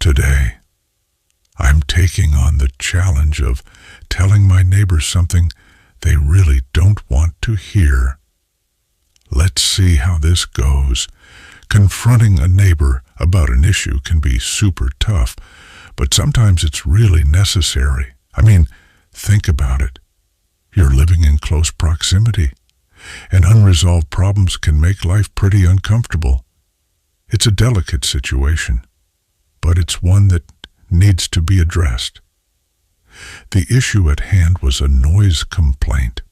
Today, I'm taking on the challenge of telling my neighbors something they really don't want to hear. Let's see how this goes. Confronting a neighbor about an issue can be super tough, but sometimes it's really necessary. Think about it. You're living in close proximity, and unresolved problems can make life pretty uncomfortable. It's a delicate situation, but it's one that needs to be addressed. The issue at hand was a noise complaint.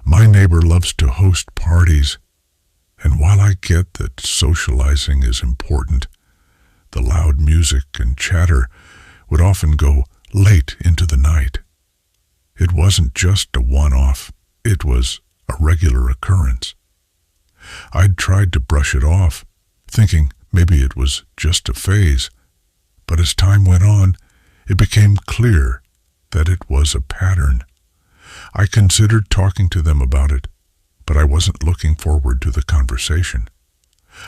My neighbor loves to host parties, and while I get that socializing is important, the loud music and chatter would often go late into the night. It wasn't just a one-off, it was a regular occurrence. I'd tried to brush it off, thinking maybe it was just a phase, but as time went on, it became clear that it was a pattern. I considered talking to them about it, but I wasn't looking forward to the conversation.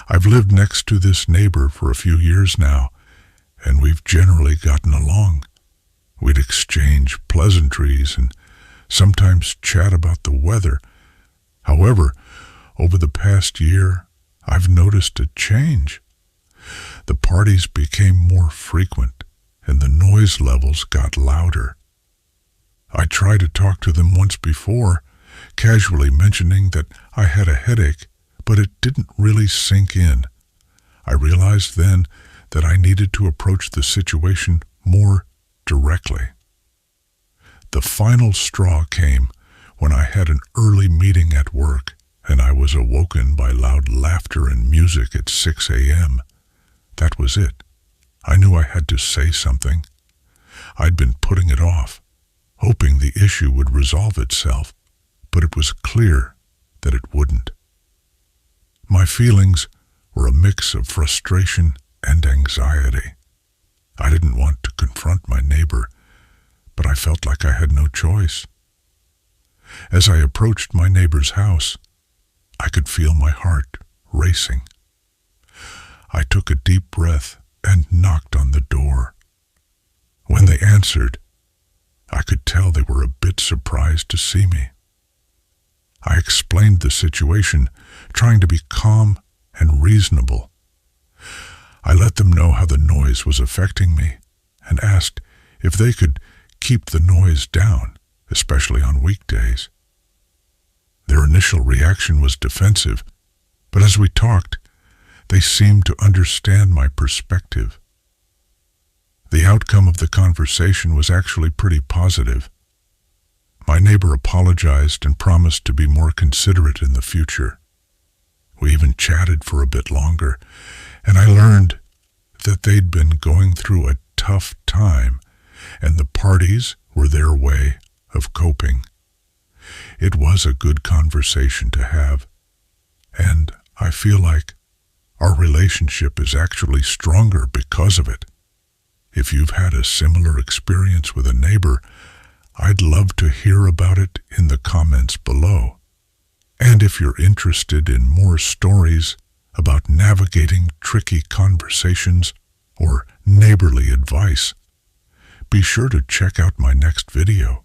I've lived next to this neighbor for a few years now, and we've generally gotten along. We'd exchange pleasantries and sometimes chat about the weather. However, over the past year, I've noticed a change. The parties became more frequent, and the noise levels got louder. I tried to talk to them once before, casually mentioning that I had a headache, but it didn't really sink in. I realized then that I needed to approach the situation more directly. The final straw came when I had an early meeting at work, and I was awoken by loud laughter and music at 6 a.m. That was it. I knew I had to say something. I'd been putting it off, hoping the issue would resolve itself, but it was clear that it wouldn't. My feelings were a mix of frustration and anxiety. I didn't want to confront my neighbor, but I felt like I had no choice. As I approached my neighbor's house, I could feel my heart racing. I took a deep breath and knocked on the door. When they answered, I could tell they were a bit surprised to see me. I explained the situation, trying to be calm and reasonable. I let them know how the noise was affecting me and asked if they could keep the noise down, especially on weekdays. Their initial reaction was defensive, but as we talked, they seemed to understand my perspective. The outcome of the conversation was actually pretty positive. My neighbor apologized and promised to be more considerate in the future. We even chatted for a bit longer, and I learned that they'd been going through a tough time, and the parties were their way of coping. It was a good conversation to have, and I feel like our relationship is actually stronger because of it. If you've had a similar experience with a neighbor, I'd love to hear about it in the comments below. And if you're interested in more stories about navigating tricky conversations or neighborly advice, be sure to check out my next video.